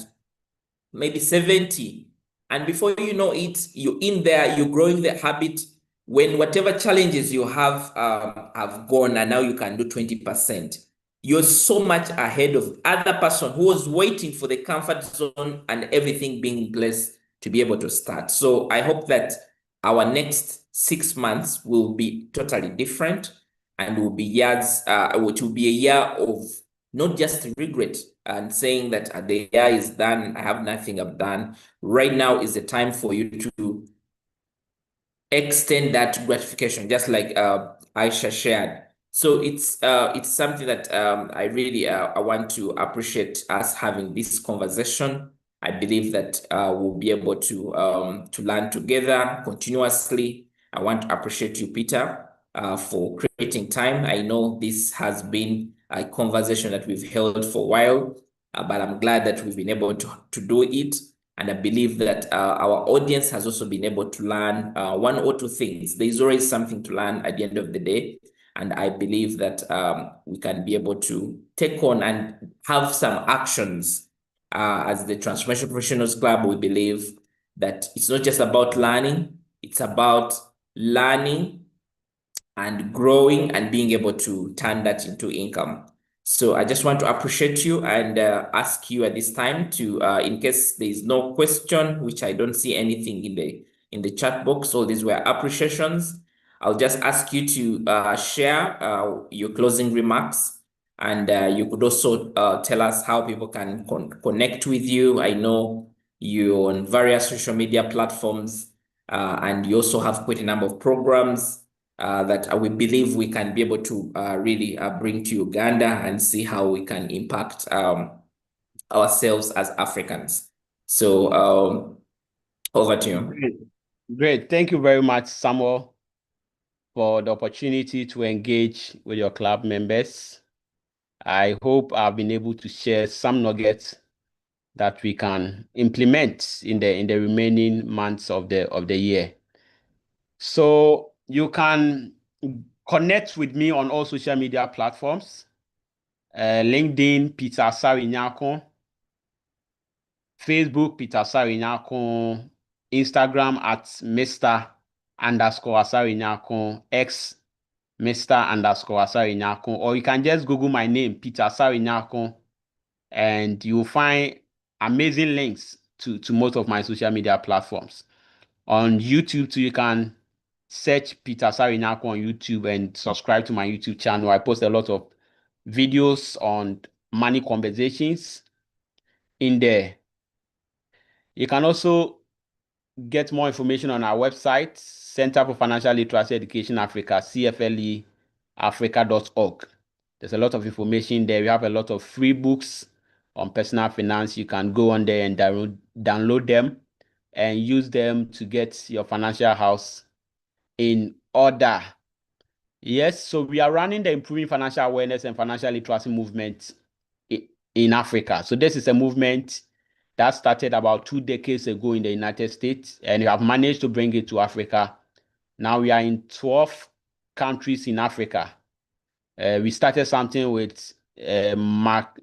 maybe 70. And before you know it, you're in there, you're growing the habit. When whatever challenges you have gone, and now you can do 20%, you're so much ahead of other person who was waiting for the comfort zone and everything being blessed to be able to start. So I hope that our next 6 months will be totally different, and will be years, which will be a year of not just regret and saying that the year is done, I have nothing I've done. Right now is the time for you to extend that gratification, just like Aisha shared. So it's something that I really I want to appreciate us having this conversation. I believe that we'll be able to learn together continuously. I want to appreciate you, Peter, for creating time. I know this has been a conversation that we've held for a while, but I'm glad that we've been able to do it. And I believe that our audience has also been able to learn one or two things. There's always something to learn at the end of the day. And I believe that we can be able to take on and have some actions. As the Transformational Professionals Club, we believe that it's not just about learning, it's about learning and growing and being able to turn that into income. So I just want to appreciate you and ask you at this time to, in case there is no question, which I don't see anything in the chat box, all these were appreciations. I'll just ask you to share your closing remarks, and you could also tell us how people can connect with you. I know you're on various social media platforms, and you also have quite a number of programs that we believe we can be able to really bring to Uganda and see how we can impact ourselves as Africans. So over to you. Great. Great. Thank you very much, Samuel, for the opportunity to engage with your club members. I hope I've been able to share some nuggets that we can implement in the remaining months of the year. So you can connect with me on all social media platforms. LinkedIn, Peter Asare Nyarko. Facebook, Peter Asare Nyarko. Instagram at Mr_Asare Nyarko. X, Mr_Asare Nyarko. Or you can just Google my name, Peter Asare Nyarko, and you'll find amazing links to most of my social media platforms. On YouTube too, you can search Peter Asare Nyarko on YouTube and subscribe to my YouTube channel. I post a lot of videos on money conversations in there. You can also get more information on our website, Center for Financial Literacy Education Africa, cfleafrica.org. There's a lot of information there. We have a lot of free books on personal finance. You can go on there and download them and use them to get your financial house in order. Yes, so we are running the Improving Financial Awareness and Financial Literacy movement in Africa. So this is a movement that started about 2 decades ago in the United States, and we have managed to bring it to Africa. Now we are in 12 countries in Africa. We started something with Macri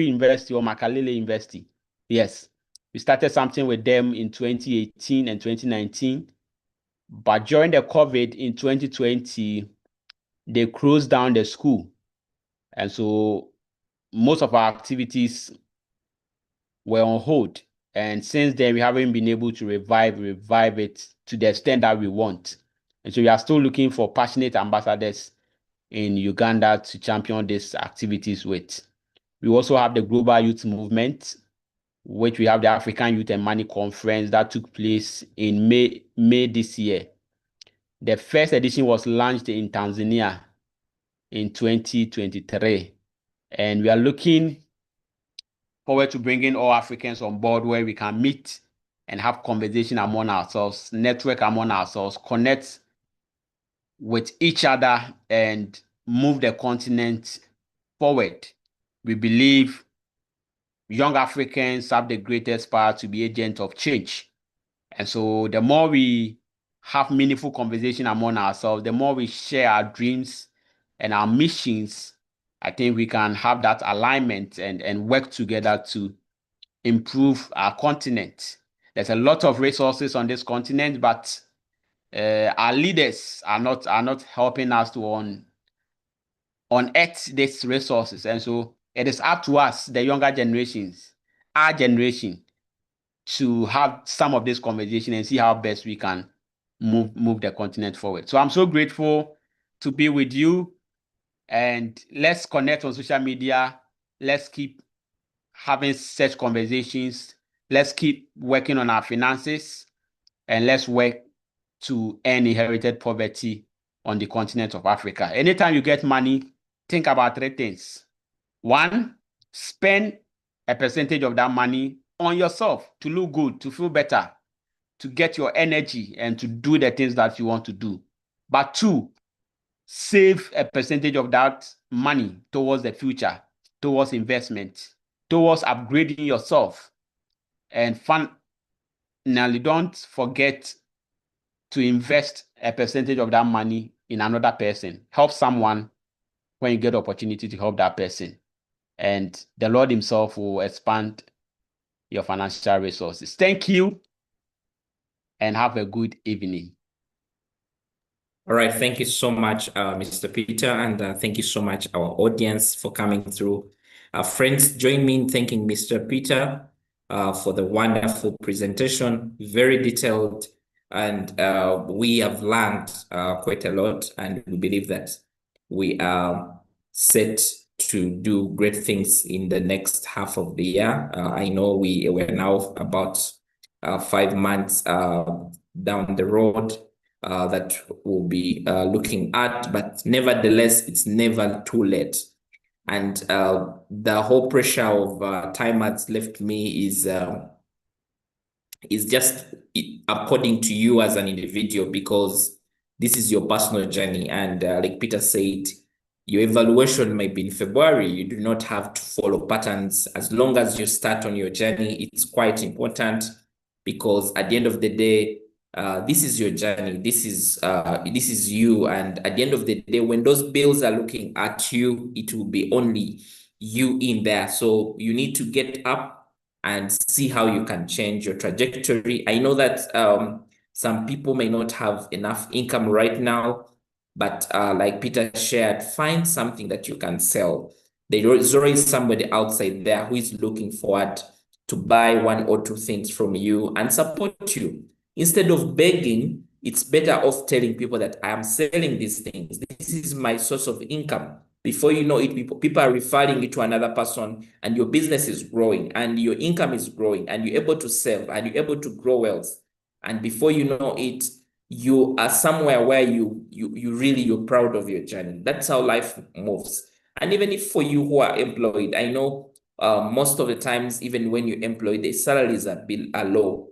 University or Makalele University. Yes, we started something with them in 2018 and 2019. But during the COVID in 2020, they closed down the school. And so most of our activities were on hold. And since then, we haven't been able to revive it to the extent that we want. And so we are still looking for passionate ambassadors in Uganda to champion these activities with. We also have the Global Youth Movement, which we have the African Youth and Money Conference that took place in May this year. The first edition was launched in Tanzania in 2023. And we are looking forward to bringing all Africans on board where we can meet and have conversation among ourselves, network among ourselves, connect with each other and move the continent forward. We believe young Africans have the greatest power to be agents of change. And so the more we have meaningful conversation among ourselves, the more we share our dreams and our missions, I think we can have that alignment and work together to improve our continent. There's a lot of resources on this continent, but our leaders are not helping us to unearth these resources. And so it is up to us, the younger generations, our generation, to have some of this conversation and see how best we can move the continent forward. So I'm so grateful to be with you, and let's connect on social media. Let's keep having such conversations. Let's keep working on our finances, and let's work to end inherited poverty on the continent of Africa. Anytime you get money, think about three things. One, spend a percentage of that money on yourself to look good, to feel better, to get your energy and to do the things that you want to do. But two, save a percentage of that money towards the future, towards investment, towards upgrading yourself. And finally, don't forget to invest a percentage of that money in another person. Help someone when you get opportunity to help that person. And the Lord himself will expand your financial resources. Thank you and have a good evening. All right, thank you so much, Mr. Peter, and thank you so much, our audience, for coming through. Friends, join me in thanking Mr. Peter for the wonderful presentation, very detailed, and we have learned quite a lot, and we believe that we are set to do great things in the next half of the year. I know we're now about 5 months down the road that we'll be looking at, but nevertheless, it's never too late. And the whole pressure of time has left me is just according to you as an individual, because this is your personal journey. And like Peter said, your evaluation might be in February. You do not have to follow patterns. As long as you start on your journey, it's quite important, because at the end of the day, this is your journey. This is you. And at the end of the day, when those bills are looking at you, it will be only you in there. So you need to get up and see how you can change your trajectory. I know that some people may not have enough income right now, but like Peter shared, find something that you can sell. There is always somebody outside there who is looking forward to buy one or two things from you and support you. Instead of begging, it's better off telling people that I am selling these things. This is my source of income. Before you know it, people are referring it to another person, and your business is growing and your income is growing, and you're able to save and you're able to grow wealth. And before you know it, you are somewhere where you're proud of your journey. That's how life moves. And even if for you who are employed, I know most of the times, even when you're employed, the salaries are low.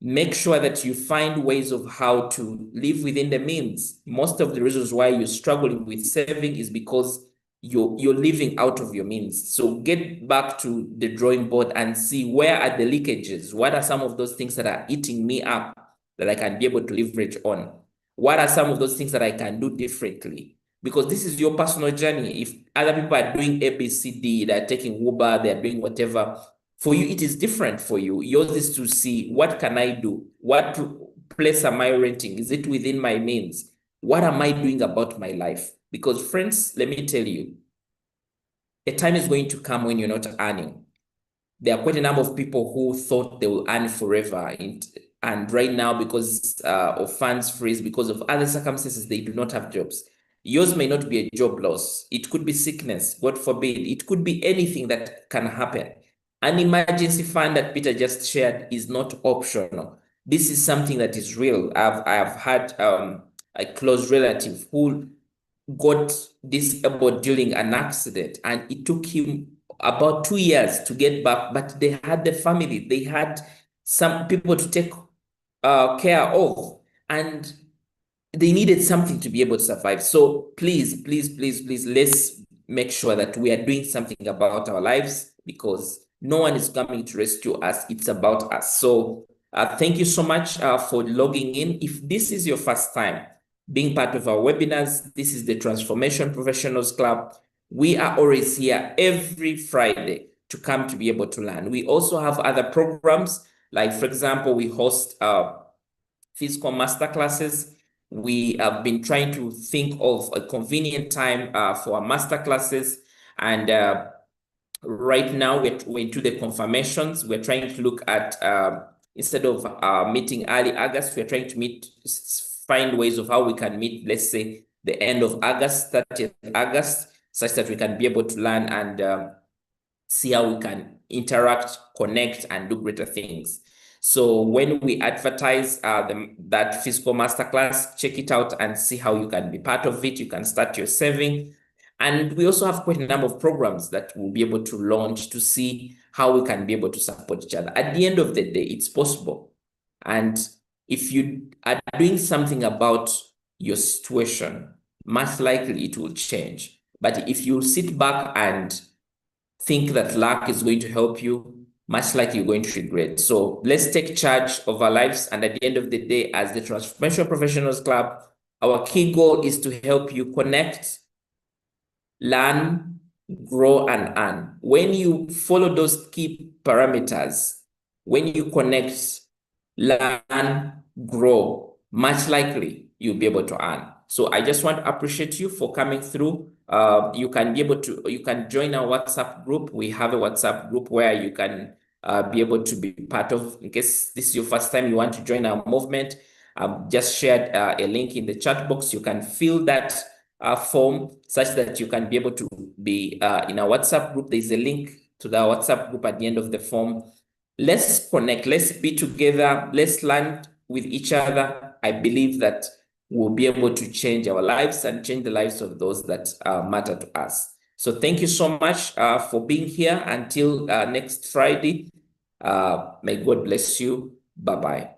Make sure that you find ways of how to live within the means. Most of the reasons why you're struggling with saving is because you're living out of your means. So get back to the drawing board and see where are the leakages. What are some of those things that are eating me up that I can be able to leverage on? What are some of those things that I can do differently? Because this is your personal journey. If other people are doing A, B, C, D, they're taking Uber, they're doing whatever, for you, it is different for you. Yours is to see, what can I do? What place am I renting? Is it within my means? What am I doing about my life? Because friends, let me tell you, a time is going to come when you're not earning. There are quite a number of people who thought they will earn forever. And right now, because of funds freeze, because of other circumstances, they do not have jobs. Yours may not be a job loss. It could be sickness, God forbid. It could be anything that can happen. An emergency fund that Peter just shared is not optional. This is something that is real. I have had a close relative who got disabled during an accident, and it took him about 2 years to get back, but they had the family, they had some people to take care of, and they needed something to be able to survive. So please, please, please, please, let's make sure that we are doing something about our lives, because no one is coming to rescue us. It's about us. So thank you so much for logging in. If this is your first time being part of our webinars, this is the Transformation Professionals Club. We are always here every Friday to come to be able to learn. We also have other programs, like, for example, we host physical masterclasses. We have been trying to think of a convenient time for our masterclasses, and right now we're into the confirmations. We're trying to look at instead of meeting early August, we're trying to find ways of how we can meet, let's say, the end of August, 30th August, such that we can be able to learn and see how we can interact, connect, and do greater things. So when we advertise that physical masterclass, check it out and see how you can be part of it. You can start your saving. And we also have quite a number of programs that we'll be able to launch to see how we can be able to support each other. At the end of the day, it's possible. And if you are doing something about your situation, most likely it will change. But if you sit back and think that luck is going to help you, much likely you're going to regret. So let's take charge of our lives. And at the end of the day, as the Transformational Professionals Club, our key goal is to help you connect, learn, grow, and earn. When you follow those key parameters, when you connect, learn, grow, much likely you'll be able to earn. So I just want to appreciate you for coming through. You can join our WhatsApp group. We have a WhatsApp group where you can be able to be part of. In case this is your first time you want to join our movement, I've just shared a link in the chat box. You can fill that form such that you can be able to be in our WhatsApp group. There's a link to the WhatsApp group at the end of the form. Let's connect, let's be together, let's learn with each other. I believe that we'll be able to change our lives and change the lives of those that matter to us. So thank you so much for being here. Until next Friday, may God bless you. Bye-bye.